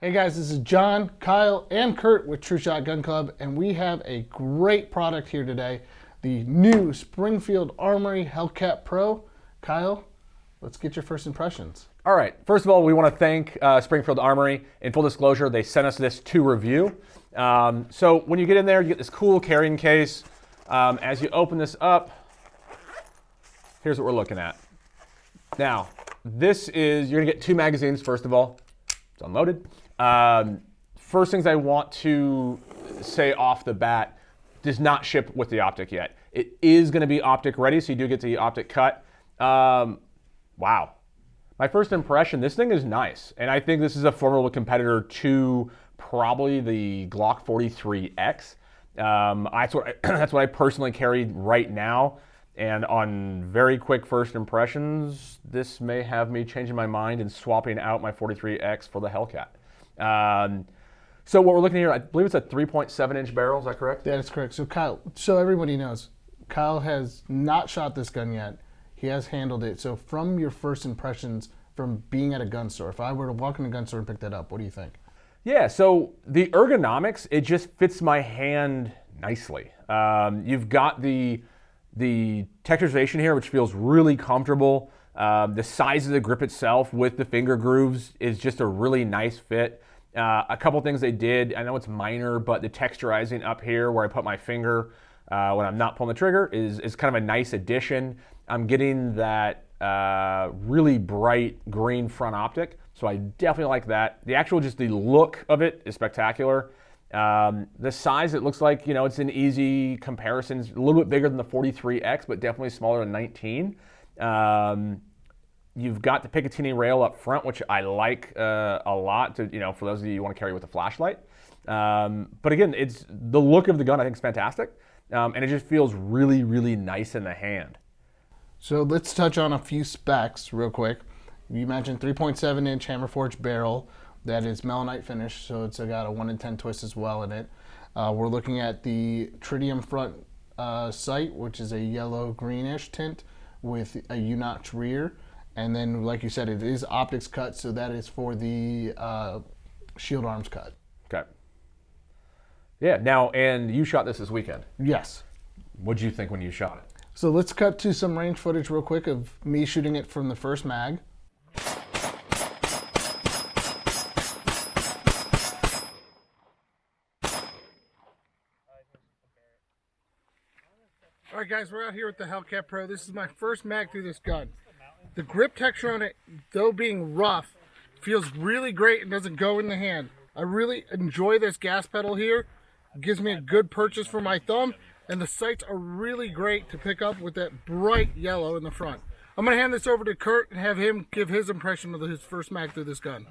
Hey guys, this is John, Kyle, and Curt with True Shot Gun Club, and we have a great product here today, the new Springfield Armory Hellcat Pro. Kyle, let's get your first impressions. All right, first of all, we want to thank Springfield Armory. In full disclosure, they sent us this to review. So when you get in there, you get this cool carrying case. As you open this up, here's what we're looking at. Now, this is, you're gonna get 2 magazines, first of all. It's unloaded. First things I want to say off the bat, does not ship with the optic yet. It is gonna be optic ready, so you do get the optic cut. Wow. My first impression, this thing is nice. And I think this is a formidable competitor to probably the Glock 43X. That's what I personally carry right now. And on very quick first impressions, this may have me changing my mind and swapping out my 43X for the Hellcat. So what we're looking at here, I believe it's a 3.7-inch barrel, is that correct? That is correct. So Kyle, so everybody knows, Kyle has not shot this gun yet. He has handled it. So from your first impressions from being at a gun store, if I were to walk in a gun store and pick that up, what do you think? Yeah, so the ergonomics, it just fits my hand nicely. You've got the texturization here, which feels really comfortable. The size of the grip itself with the finger grooves is just a really nice fit. A couple things they did, I know it's minor, but the texturizing up here where I put my finger when I'm not pulling the trigger is kind of a nice addition. I'm getting that really bright green front optic, so I definitely like that. The actual, just the look of it is spectacular. The size, it looks like, you know, it's an easy comparison. It's a little bit bigger than the 43X, but definitely smaller than 19. You've got the Picatinny rail up front, which I like a lot, to, you know, for those of you who want to carry with a flashlight. But again, it's the look of the gun, I think, is fantastic. And it just feels really, really nice in the hand. So let's touch on a few specs real quick. You mentioned 3.7-inch hammer forged barrel. That is Melonite finish, so it's got a 1 in 10 twist as well in it. We're looking at the Tritium front sight, which is a yellow-greenish tint with a U-notch rear. And then, like you said, it is optics cut, so that is for the shield arms cut. Okay. Yeah, now, and you shot this weekend. Yes. What'd you think when you shot it? So let's cut to some range footage real quick of me shooting it from the first mag. All right, guys, we're out here with the Hellcat Pro. This is my first mag through this gun. The grip texture on it, though being rough, feels really great and doesn't go in the hand. I really enjoy this gas pedal here. It gives me a good purchase for my thumb, and the sights are really great to pick up with that bright yellow in the front. I'm going to hand this over to Curt and have him give his impression of his first mag through this gun.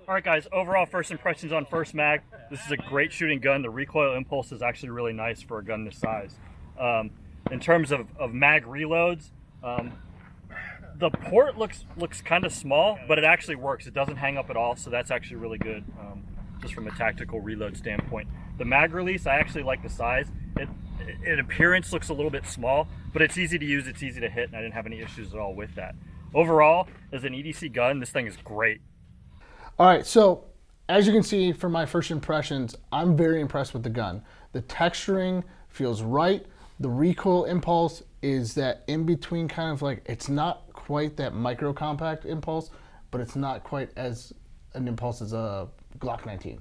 All right, guys, overall first impressions on first mag. This is a great shooting gun. The recoil impulse is actually really nice for a gun this size. In terms of mag reloads, the port looks kind of small, but it actually works. It doesn't hang up at all, so that's actually really good, just from a tactical reload standpoint. The mag release, I actually like the size. In appearance looks a little bit small, but it's easy to use, it's easy to hit, and I didn't have any issues at all with that. Overall, as an EDC gun, this thing is great. All right, so as you can see from my first impressions, I'm very impressed with the gun. The texturing feels right. The recoil impulse is that in between kind of like, it's not quite that micro compact impulse, but it's not quite as an impulse as a Glock 19.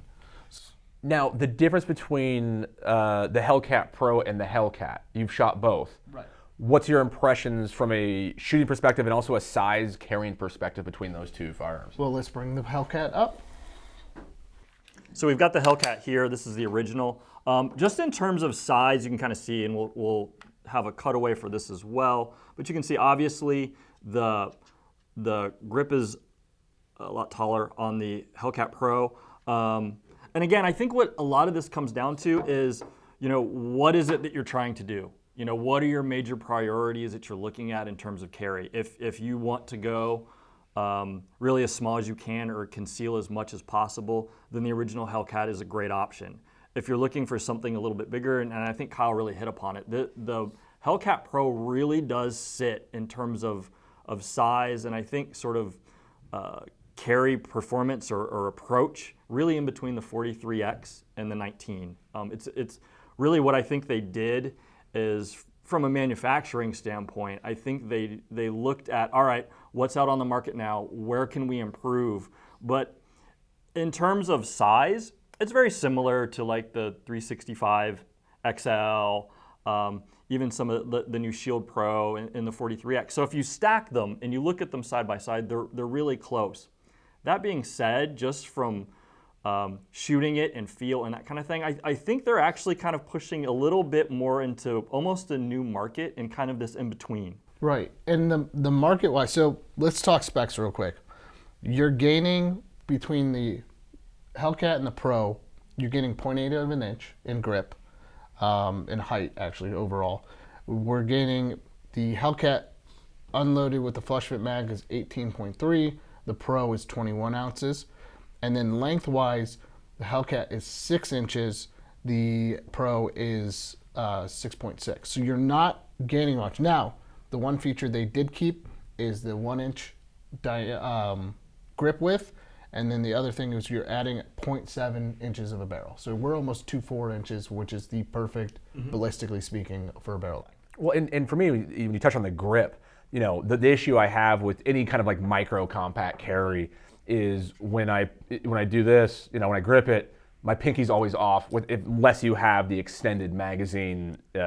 Now, the difference between the Hellcat Pro and the Hellcat, you've shot both. Right. What's your impressions from a shooting perspective and also a size carrying perspective between those two firearms? Well, let's bring the Hellcat up. So we've got the Hellcat here. This is the original. Just in terms of size, you can kind of see, and we'll have a cutaway for this as well. But you can see, obviously, the grip is a lot taller on the Hellcat Pro. And again, I think what a lot of this comes down to is, you know, what is it that you're trying to do? You know, what are your major priorities that you're looking at in terms of carry? If you want to go really as small as you can or conceal as much as possible, then the original Hellcat is a great option. If you're looking for something a little bit bigger, and I think Kyle really hit upon it, the Hellcat Pro really does sit in terms of size and I think sort of carry performance or approach really in between the 43X and the 19. It's really what I think they did is from a manufacturing standpoint, I think they looked at, all right, what's out on the market now? Where can we improve? But in terms of size, it's very similar to like the 365 XL, even some of the new Shield Pro and the 43X. So if you stack them and you look at them side by side, they're really close. That being said, just from shooting it and feel and that kind of thing, I think they're actually kind of pushing a little bit more into almost a new market and kind of this in between. Right, and the market-wise, so let's talk specs real quick. You're gaining between the Hellcat and the Pro, you're getting 0.8 of an inch in grip, in height actually overall. We're gaining the Hellcat unloaded with the flush fit mag is 18.3, the Pro is 21 ounces, and then lengthwise, the Hellcat is 6 inches, the Pro is 6.6. So you're not gaining much. Now, the one feature they did keep is the 1 inch grip width. And then the other thing is you're adding 0.7 inches of a barrel. So we're almost 2.4 inches, which is the perfect, ballistically speaking, for a barrel. Well, and for me, when you touch on the grip, you know, the issue I have with any kind of like micro compact carry is when I do this, you know, when I grip it, my pinky's always off unless you have the extended magazine, you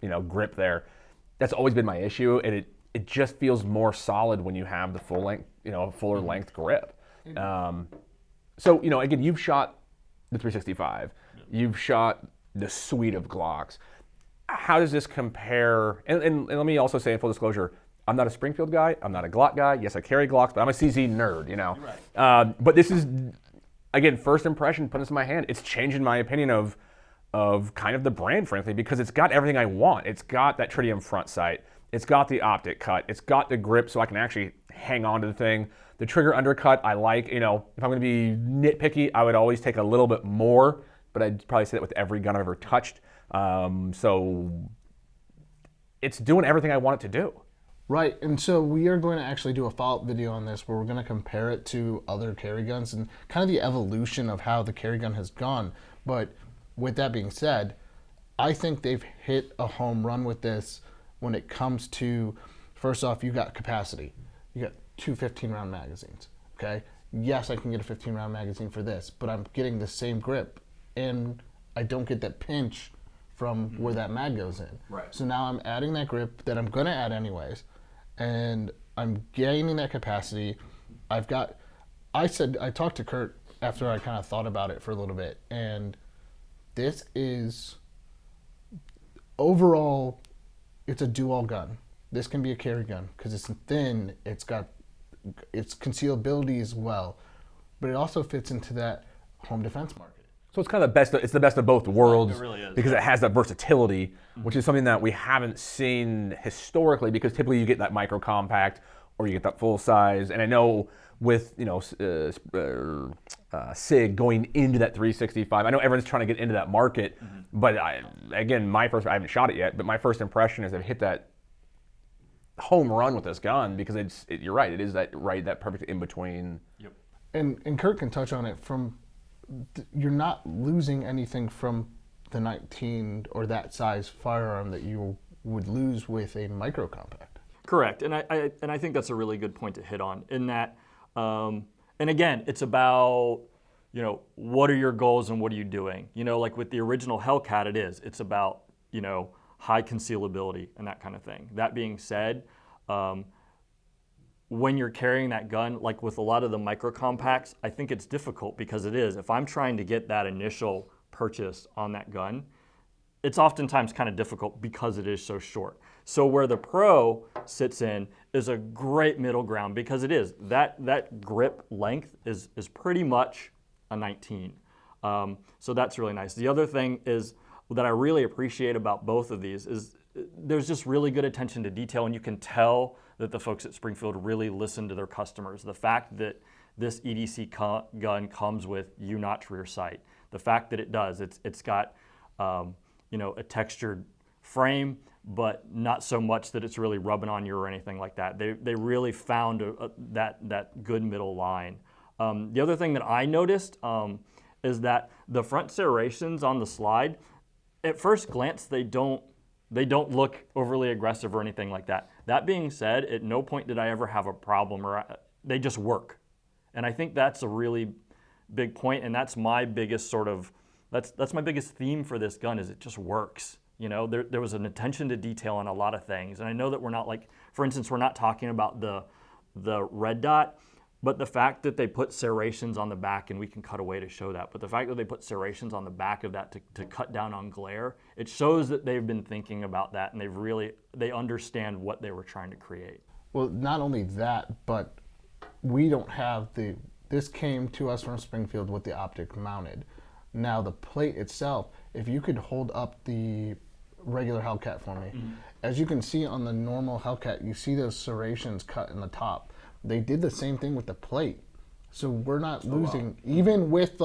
know, grip there. That's always been my issue, and it just feels more solid when you have the full length, you know, fuller length grip. So, you know, again, you've shot the 365, you've shot the suite of Glocks. How does this compare? And let me also say in full disclosure, I'm not a Springfield guy, I'm not a Glock guy. Yes, I carry Glocks, but I'm a CZ nerd, you know. Right. But this is, again, first impression, put this in my hand. It's changing my opinion of kind of the brand, frankly, because it's got everything I want. It's got that Tritium front sight. It's got the optic cut. It's got the grip so I can actually hang on to the thing. The trigger undercut, I like, you know, if I'm gonna be nitpicky, I would always take a little bit more, but I'd probably say that with every gun I've ever touched. So it's doing everything I want it to do. Right, and so we are going to actually do a follow-up video on this where we're going to compare it to other carry guns and kind of the evolution of how the carry gun has gone. But with that being said, I think they've hit a home run with this when it comes to, first off, you got capacity. You got two 15-round magazines, okay? Yes, I can get a 15-round magazine for this, but I'm getting the same grip, and I don't get that pinch from where that mag goes in. Right. So now I'm adding that grip that I'm going to add anyways, and I'm gaining that capacity. I talked to Curt after I kind of thought about it for a little bit, and this is overall, it's a do-all gun. This can be a carry gun because it's thin, it's got its concealability as well, but it also fits into that home defense market. So it's kind of the best of both worlds. It really is, because it has that versatility, which is something that we haven't seen historically, because typically you get that micro compact or you get that full size. And I know with, you know, SIG going into that 365, I know everyone's trying to get into that market, but I haven't shot it yet, but my first impression is I've hit that home run with this gun because you're right, it is that perfect in between. Yep. And Curt can touch on it you're not losing anything from the 19 or that size firearm that you would lose with a micro compact. Correct, and I think that's a really good point to hit on. In that, and again, it's about, you know, what are your goals and what are you doing? You know, like with the original Hellcat, it's about, you know, high concealability and that kind of thing. That being said, when you're carrying that gun, like with a lot of the micro compacts, I think it's difficult because if I'm trying to get that initial purchase on that gun, it's oftentimes kind of difficult because it is so short. So where the Pro sits in is a great middle ground because it is. That grip length is pretty much a 19. So that's really nice. The other thing is that I really appreciate about both of these is there's just really good attention to detail, and you can tell that the folks at Springfield really listen to their customers. The fact that this EDC gun comes with U-notch rear sight, the fact that it does, it's got a textured frame, but not so much that it's really rubbing on you or anything like that. They really found that good middle line. The other thing that I noticed is that the front serrations on the slide, at first glance, they don't look overly aggressive or anything like that. That being said, at no point did I ever have a problem, they just work. And I think that's a really big point, and that's my biggest that's my biggest theme for this gun, is it just works. There was an attention to detail on a lot of things. And I know that we're not for instance, we're not talking about the red dot, but the fact that they put serrations on the back, and we can cut away to show that, but the fact that they put serrations on the back of that to cut down on glare, it shows that they've been thinking about that, and they understand what they were trying to create. Well, not only that, but we don't have this came to us from Springfield with the optic mounted. Now the plate itself, if you could hold up the regular Hellcat for me, as you can see on the normal Hellcat, you see those serrations cut in the top. They did the same thing with the plate. So we're not losing, even with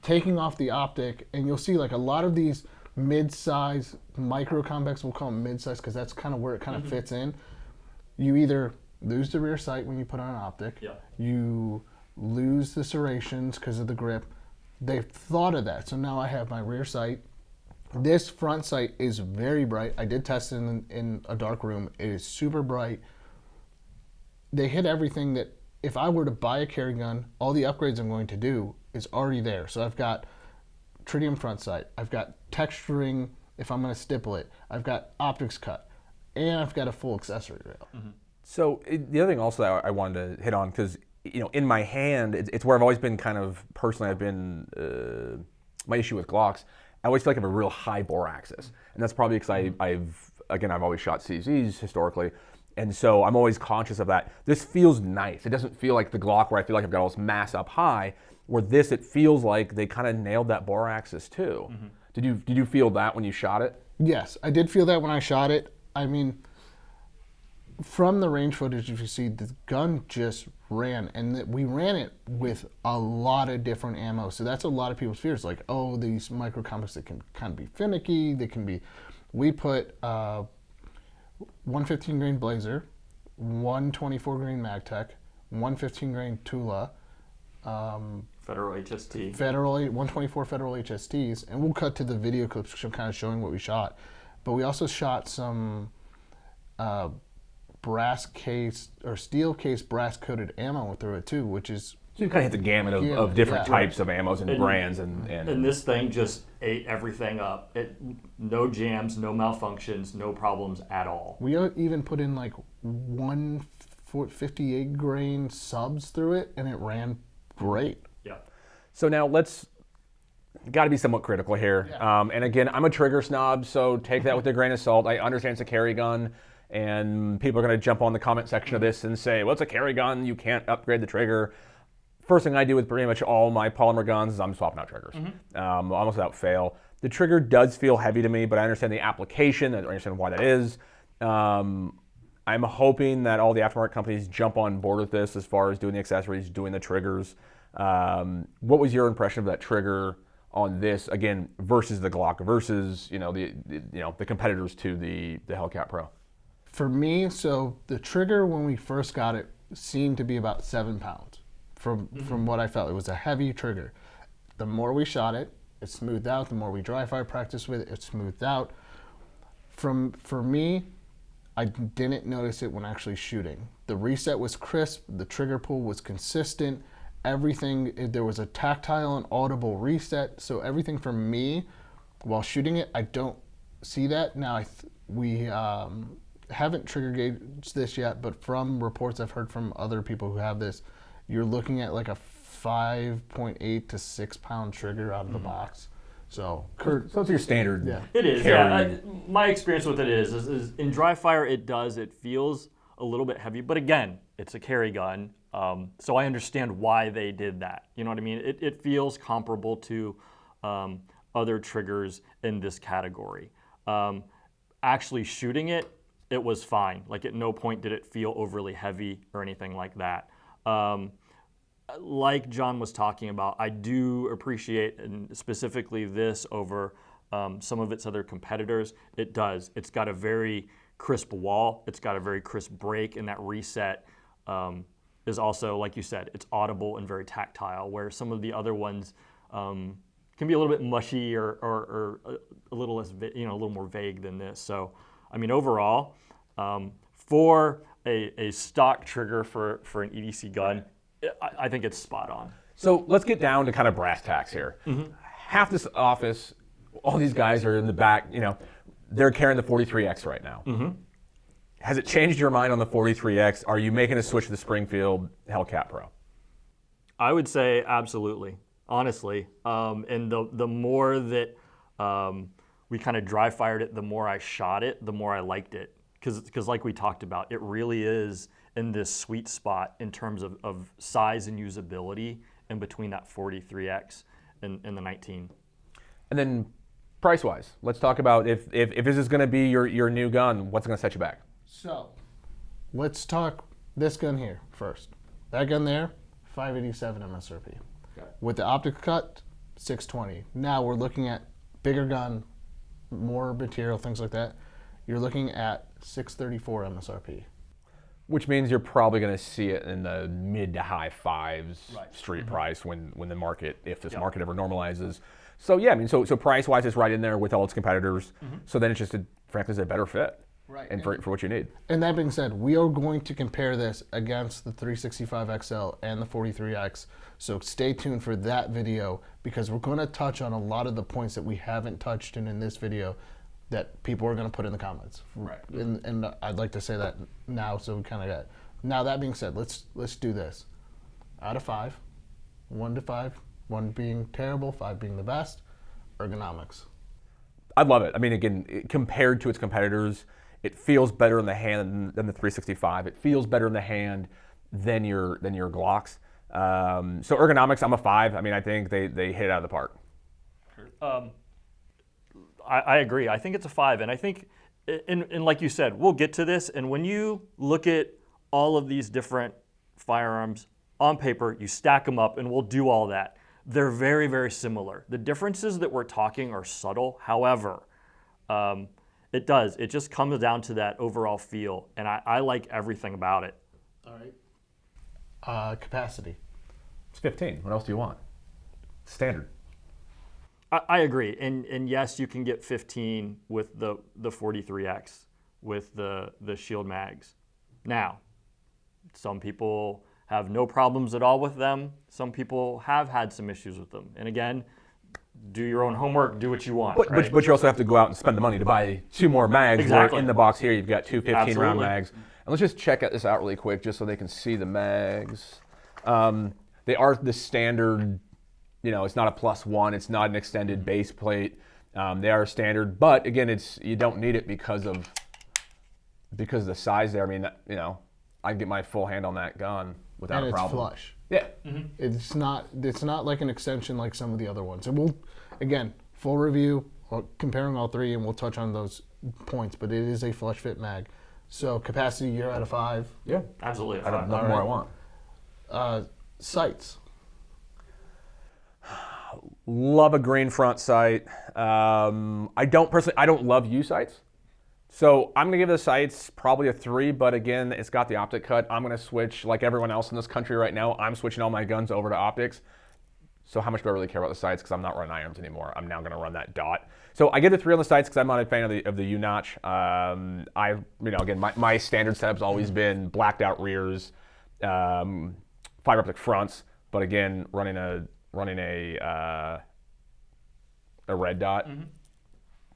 taking off the optic, and you'll see a lot of these mid-size micro compacts, we'll call them mid-size because that's kind of where it kind of fits in. You either lose the rear sight when you put on an optic, you lose the serrations because of the grip. They've thought of that. So now I have my rear sight. This front sight is very bright. I did test it in a dark room. It is super bright. They hit everything that if I were to buy a carry gun, all the upgrades I'm going to do is already there. So I've got tritium front sight. I've got texturing if I'm going to stipple it. I've got optics cut. And I've got a full accessory rail. So the other thing also that I wanted to hit on, because in my hand, it's where I've always been I've been, my issue with Glocks, I always feel like I have a real high bore axis. And that's probably because I've always shot CZs historically. And so I'm always conscious of that. This feels nice. It doesn't feel like the Glock where I feel like I've got all this mass up high, where it feels like they kind of nailed that bore axis too. Did you feel that when you shot it? Yes, I did feel that when I shot it. I mean, from the range footage, if you see, the gun just ran, and we ran it with a lot of different ammo. So that's a lot of people's fears, these micro compacts that can kind of be finicky. We put 115 grain Blazer, 124 grain Magtech, 115 grain Tula, Federal HST. 124 Federal HSTs, and we'll cut to the video clips kind of showing what we shot. But we also shot some brass case or steel case brass coated ammo through it too, which is so you kind of hit the gamut of different types of ammos and brands and this thing just ate everything up. No jams, no malfunctions, no problems at all. We even put in 158 grain subs through it, and it ran great. Yeah. So now got to be somewhat critical here. And again, I'm a trigger snob, so take that with a grain of salt. I understand it's a carry gun, and people are going to jump on the comment section of this and say, well, it's a carry gun, you can't upgrade the trigger. First thing I do with pretty much all my polymer guns is I'm swapping out triggers, almost without fail. The trigger does feel heavy to me, but I understand the application, I understand why that is. I'm hoping that all the aftermarket companies jump on board with this as far as doing the accessories, doing the triggers. What was your impression of that trigger on this, again, versus the Glock, versus the competitors to the Hellcat Pro? For me, so the trigger when we first got it seemed to be about 7 pounds from what I felt. It was a heavy trigger. The more we shot it, it smoothed out. The more we dry fire practiced with it, it smoothed out. For me, I didn't notice it when actually shooting. The reset was crisp. The trigger pull was consistent. Everything, there was a tactile and audible reset. So everything for me, while shooting it, I don't see that. Now, we haven't trigger gauged this yet, but from reports I've heard from other people who have this, you're looking at a 5.8 to 6 pound trigger out of the box. So, Curt. So it's your standard. Yeah. It is. Yeah. My experience with it is in dry fire, it feels a little bit heavy, but again, it's a carry gun. So I understand why they did that. You know what I mean? It feels comparable to other triggers in this category. Actually shooting it, it was fine. Like at no point did it feel overly heavy or anything like that. Like John was talking about, I do appreciate, and specifically this over some of its other competitors. It does. It's got a very crisp wall. It's got a very crisp break, and that reset is also, like you said, it's audible and very tactile, where some of the other ones can be a little bit mushy or a little less, a little more vague than this. So, I mean, overall, for a stock trigger for an EDC gun, I think it's spot on. So let's get down to kind of brass tacks here. Half this office, all these guys are in the back, they're carrying the 43X right now. Has it changed your mind on the 43X? Are you making a switch to the Springfield Hellcat Pro? I would say absolutely, honestly. And the more that we kind of dry fired it, the more I shot it, the more I liked it. Because like we talked about, it really is in this sweet spot in terms of size and usability in between that 43X and the 19. And then price-wise, let's talk about if this is going to be your new gun, what's going to set you back? So, let's talk this gun here first. That gun there, $587 MSRP. Okay. With the optic cut, $620. Now we're looking at bigger gun, more material, things like that. You're looking at $634 MSRP. Which means you're probably going to see it in the mid to high fives street price when the market, if this market ever normalizes. So yeah, I mean, so price-wise, it's right in there with all its competitors. So then it's just, frankly, it's a better fit. Right. And for what you need. And that being said, we are going to compare this against the 365 XL and the 43X. So stay tuned for that video because we're going to touch on a lot of the points that we haven't touched in this video that people are going to put in the comments. Right. And I'd like to say that now, so we kind of got. Now that being said, let's do this. Out of 5, 1 to 5, 1 being terrible, 5 being the best. Ergonomics. I love it. I mean, again, compared to its competitors, it feels better in the hand than the 365. It feels better in the hand than your Glocks. So ergonomics, I'm a 5. I mean, I think they hit it out of the park. I agree. I think it's a 5, and I think, and like you said, we'll get to this. And when you look at all of these different firearms on paper, you stack them up, and we'll do all that. They're very, very similar. The differences that we're talking are subtle. However, it just comes down to that overall feel, and I like everything about it. All right. Capacity. It's 15. What else do you want? Standard. I agree, and yes, you can get 15 with the 43X with the shield mags. Now, some people have no problems at all with them. Some people have had some issues with them, and again, do your own homework, do what you want. But you also have to go out and spend the money to buy 2 more mags. Exactly. In the box here, you've got 2 15-round Absolutely. mags. And let's just check this out really quick, just so they can see the mags. They are the standard. It's not a +1. It's not an extended base plate. They are standard, but again, you don't need it because of the size there. I mean, I can get my full hand on that gun without a problem. And it's flush. Yeah. It's not like an extension like some of the other ones. And we'll, again, full review, comparing all 3, and we'll touch on those points, but it is a flush fit mag. So capacity, you're out of 5. Yeah. Absolutely. I don't know more I want. Sights. Love a green front sight. I don't love U sights. So I'm gonna give the sights probably a 3, but again, it's got the optic cut. I'm gonna switch, like everyone else in this country right now, I'm switching all my guns over to optics. So how much do I really care about the sights? Because I'm not running irons anymore. I'm now gonna run that dot. So I give it a 3 on the sights because I'm not a fan of the U notch. Again, my standard setup's always been blacked out rears, fiber optic fronts, but again, running a red dot.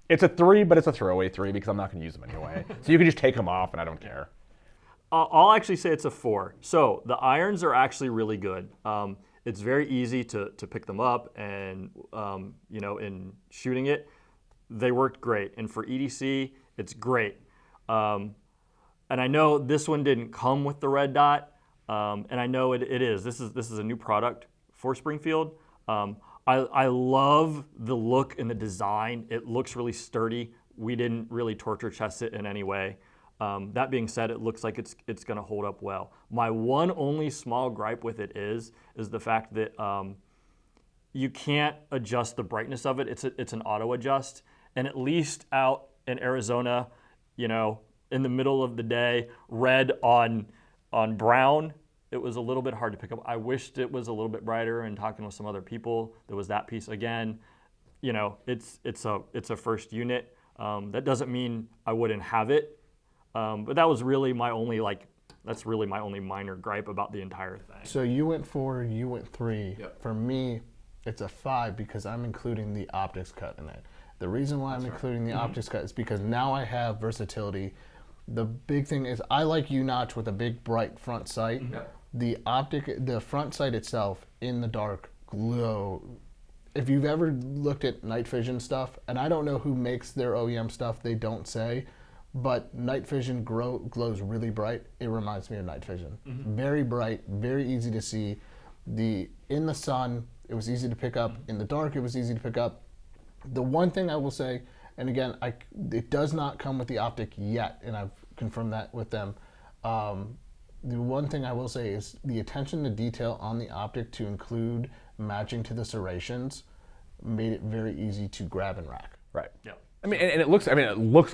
It's a 3, but it's a throwaway 3 because I'm not going to use them anyway. So you can just take them off, and I don't care. I'll actually say it's a 4. So the irons are actually really good. It's very easy to pick them up, and in shooting it, they worked great. And for EDC, it's great. And I know this one didn't come with the red dot, and I know it is. This is a new product for Springfield. I love the look and the design. It looks really sturdy. We didn't really torture chest it in any way. That being said, it looks like it's going to hold up well. My one only small gripe with it is the fact that you can't adjust the brightness of it. It's an auto adjust, and at least out in Arizona, you know, in the middle of the day, red on brown, it was a little bit hard to pick up. I wished it was a little bit brighter, and talking with some other people, there was that piece again. You know, it's a first unit. That doesn't mean I wouldn't have it, but that was really my only that's really my only minor gripe about the entire thing. So you went 4, you went 3. Yep. For me, it's a 5 because I'm including the optics cut in it. The reason why I'm including the optics cut is because now I have versatility. The big thing is I like U-notch with a big bright front sight. Yep. The front sight itself in the dark glow. If you've ever looked at night vision stuff, and I don't know who makes their OEM stuff, they don't say, but night vision glows really bright. It reminds me of night vision. Very bright, very easy to see. In the sun, it was easy to pick up. In the dark, it was easy to pick up. The one thing I will say, and again, it does not come with the optic yet, and I've confirmed that with them. The one thing I will say is the attention to detail on the optic to include matching to the serrations made it very easy to grab and rack. Right. Yeah. I mean, and it looks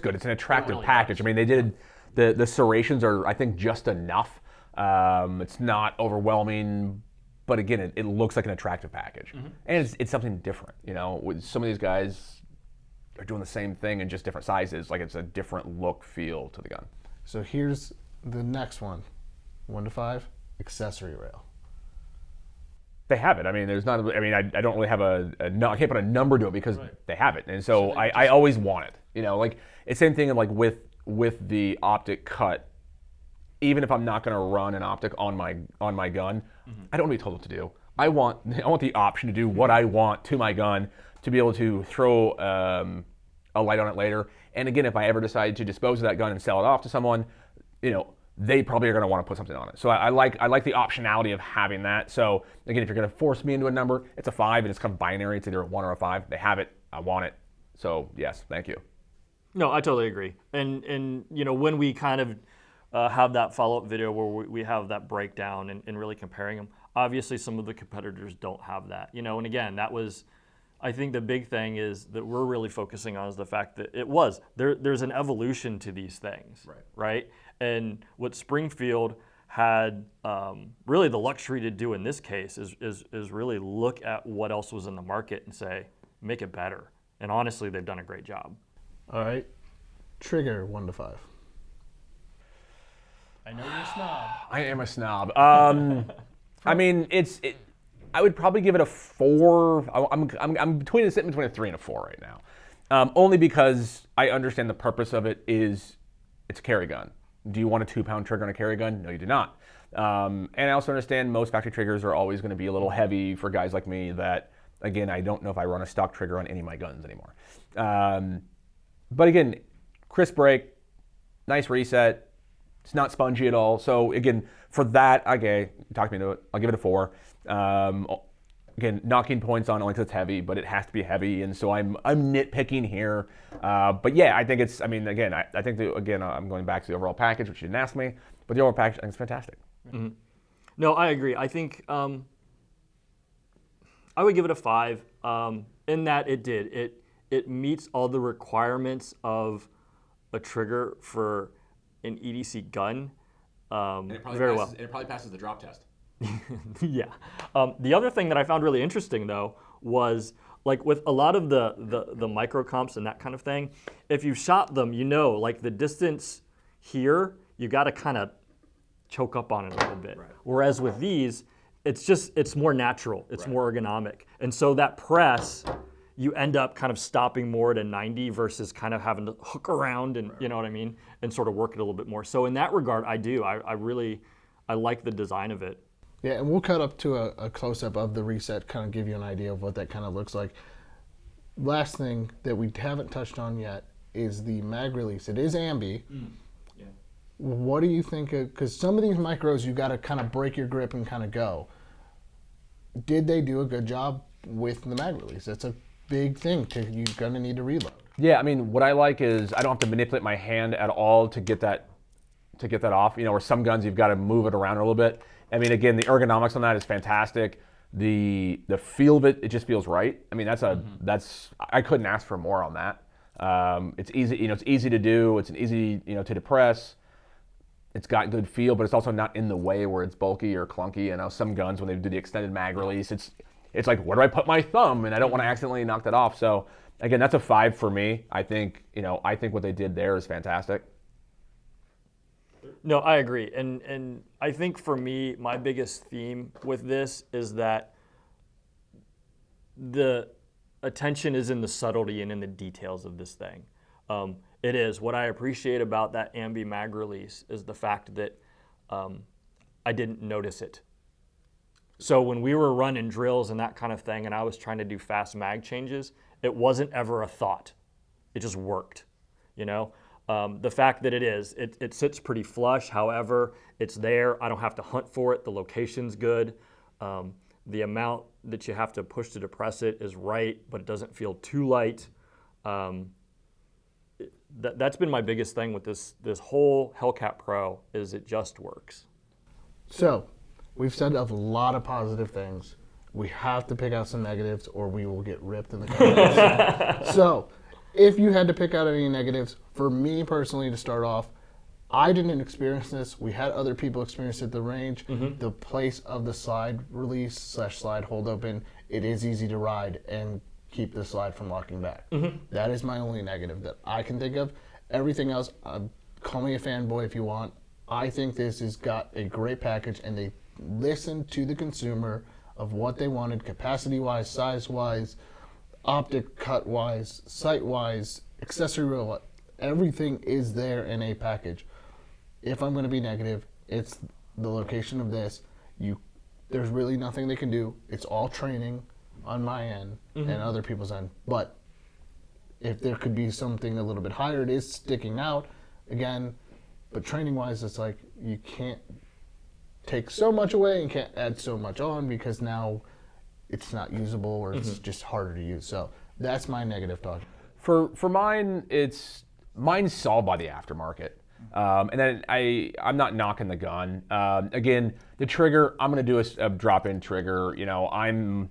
good. It's an attractive really package. does. I mean, they did the serrations are, I think, just enough. It's not overwhelming, but again, it looks like an attractive package, and it's something different. You know, with some of these guys are doing the same thing in just different sizes. Like it's a different look, feel to the gun. So here's the next one, 1 to 5, accessory rail. They have it. I mean, there's not. I mean, I don't really have I can't put a number to it because they have it, and so I always want it. You know, like it's the same thing like with the optic cut. Even if I'm not going to run an optic on my gun, I don't want to be told what to do. I want the option to do what I want to my gun, to be able to throw a light on it later. And again, if I ever decide to dispose of that gun and sell it off to someone, you know, they probably are going to want to put something on it. So I like the optionality of having that. So again, if you're going to force me into a number, it's a 5, and it's kind of binary. It's either a 1 or a 5. They have it. I want it. So yes, thank you. No, I totally agree. And you know, when we kind of have that follow-up video where we have that breakdown and really comparing them, obviously some of the competitors don't have that. You know, and again, that was, I think the big thing is that we're really focusing on is the fact that there's an evolution to these things, right? And what Springfield had really the luxury to do in this case is really look at what else was in the market and say, make it better. And honestly, they've done a great job. All right, trigger 1 to 5. I know you're a snob. I am a snob. I mean, I would probably give it a 4. I'm sitting between a 3 and a 4 right now. Only because I understand the purpose of it is it's a carry gun. Do you want a 2-pound trigger on a carry gun? No, you do not. And I also understand most factory triggers are always going to be a little heavy for guys like me that, again, I don't know if I run a stock trigger on any of my guns anymore. But again, crisp break, nice reset. It's not spongy at all. So again, for that, okay, talk me into it. I'll give it a 4. Again, knocking points on it because it's heavy, but it has to be heavy, and so I'm nitpicking here. But yeah, I think it's. I mean, again, I think I'm going back to the overall package, which you didn't ask me, but the overall package I think it's fantastic. Mm-hmm. No, I agree. I think I would give it a 5. In that it meets all the requirements of a trigger for an EDC gun very well. And it probably passes the drop test. Yeah. The other thing that I found really interesting though was like with a lot of the micro comps and that kind of thing, if you shot them, you know, like the distance here, you got to kind of choke up on it a little bit. Right. Whereas with these, it's more natural, it's more ergonomic. And so that press, you end up kind of stopping more at a 90 versus kind of having to hook around and you know what I mean, and sort of work it a little bit more. So in that regard, I like the design of it. Yeah, and we'll cut up to a close-up of the reset, kind of give you an idea of what that kind of looks like. Last thing that we haven't touched on yet is the mag release. It is ambi. Yeah. What do you think? Because some of these micros, you got to kind of break your grip and kind of go. Did they do a good job with the mag release? That's a big thing. You're going to need to reload. Yeah, I mean, what I like is I don't have to manipulate my hand at all to get that to get that off. You know, where some guns you've got to move it around a little bit. I mean, again, the ergonomics on that is fantastic. The feel of it, it just feels right. I mean, that's I couldn't ask for more on that. It's easy, you know, it's easy to do. It's an easy, you know, to depress. It's got good feel, but it's also not in the way where it's bulky or clunky. You know, some guns when they do the extended mag release, it's like, where do I put my thumb? And I don't want to accidentally knock that off. So again, that's a 5 for me. I think, you know, I think what they did there is fantastic. No, I agree. And I think for me, my biggest theme with this is that the attention is in the subtlety and in the details of this thing. It is. What I appreciate about that ambi mag release is the fact that I didn't notice it. So when we were running drills and that kind of thing, and I was trying to do fast mag changes, it wasn't ever a thought. It just worked, you know? The fact that it sits pretty flush, however, it's there. I don't have to hunt for it. The location's good. The amount that you have to push to depress it is right, but it doesn't feel too light. That's been my biggest thing with this whole Hellcat Pro, is it just works. So, we've said a lot of positive things. We have to pick out some negatives or we will get ripped in the comments. So, if you had to pick out any negatives, for me personally to start off, I didn't experience this. We had other people experience it at the range. The place of the slide release / slide hold open, it is easy to ride and keep the slide from locking back. That is my only negative that I can think of. Everything else, call me a fanboy if you want. I think this has got a great package, and they listened to the consumer of what they wanted, capacity-wise, size-wise, optic cut-wise, sight-wise, accessory reel. Everything is there in a package. If I'm going to be negative, it's the location of this. There's really nothing they can do. It's all training on my end and other people's end. But if there could be something a little bit higher, it is sticking out again. But training-wise, it's like you can't take so much away and can't add so much on because now it's not usable or it's just harder to use. So that's my negative talk. For mine, mine's solved by the aftermarket. And then I'm not knocking the gun. Again, the trigger, I'm going to do a drop-in trigger. You know, I'm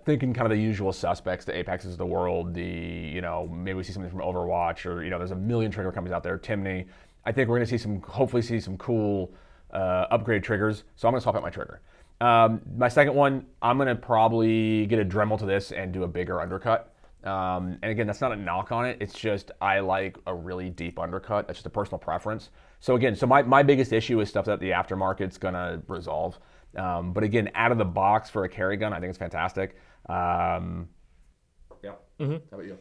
thinking kind of the usual suspects, the Apexes of the world, maybe we see something from Overwatch, or, you know, there's a million trigger companies out there, Timney. I think we're going to hopefully see some cool upgrade triggers. So I'm going to swap out my trigger. My second one, I'm going to probably get a Dremel to this and do a bigger undercut. And again, that's not a knock on it. It's just I like a really deep undercut. That's just a personal preference. So again, my biggest issue is stuff that the aftermarket's going to resolve. But again, out of the box for a carry gun, I think it's fantastic. Yeah. How about you?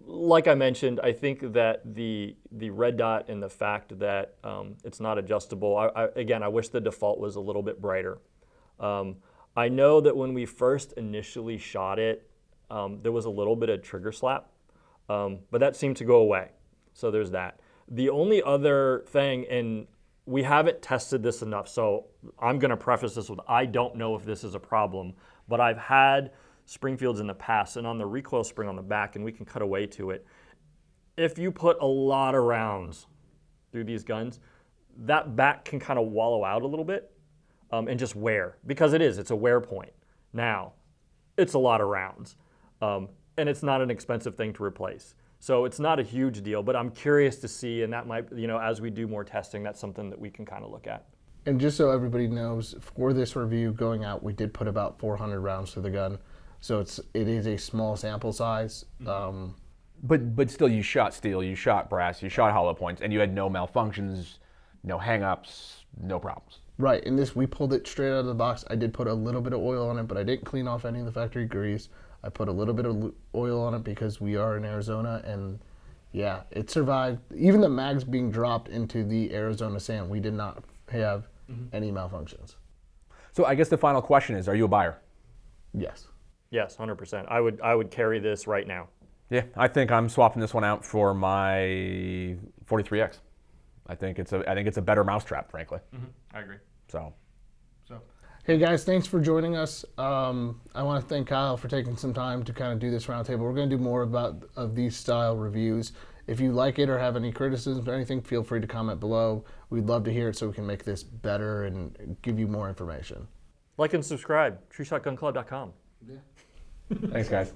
Like I mentioned, I think that the red dot and the fact that it's not adjustable, I wish the default was a little bit brighter. I know that when we first initially shot it, there was a little bit of trigger slap, but that seemed to go away. So there's that. The only other thing, and we haven't tested this enough, so I'm going to preface this with I don't know if this is a problem, but I've had Springfields in the past, and on the recoil spring on the back, and we can cut away to it, if you put a lot of rounds through these guns, that back can kind of wallow out a little bit and just wear, because it's a wear point. Now, it's a lot of rounds, and it's not an expensive thing to replace. So it's not a huge deal, but I'm curious to see, and that might, as we do more testing, that's something that we can kind of look at. And just so everybody knows, for this review going out, we did put about 400 rounds through the gun. So it is a small sample size. But still, you shot steel, you shot brass, you shot hollow points, and you had no malfunctions, no hang-ups, no problems. Right, and we pulled it straight out of the box. I did put a little bit of oil on it, but I didn't clean off any of the factory grease. I put a little bit of oil on it because we are in Arizona, and yeah, it survived. Even the mags being dropped into the Arizona sand, we did not have any malfunctions. So I guess the final question is, are you a buyer? Yes. Yes, 100%. I would carry this right now. Yeah, I think I'm swapping this one out for my 43X. I think it's a better mousetrap, frankly. I agree. So. Hey guys, thanks for joining us. I want to thank Kyle for taking some time to kind of do this roundtable. We're going to do more of these style reviews. If you like it or have any criticisms or anything, feel free to comment below. We'd love to hear it so we can make this better and give you more information. Like and subscribe. TrueShotGunClub.com. Thanks, guys.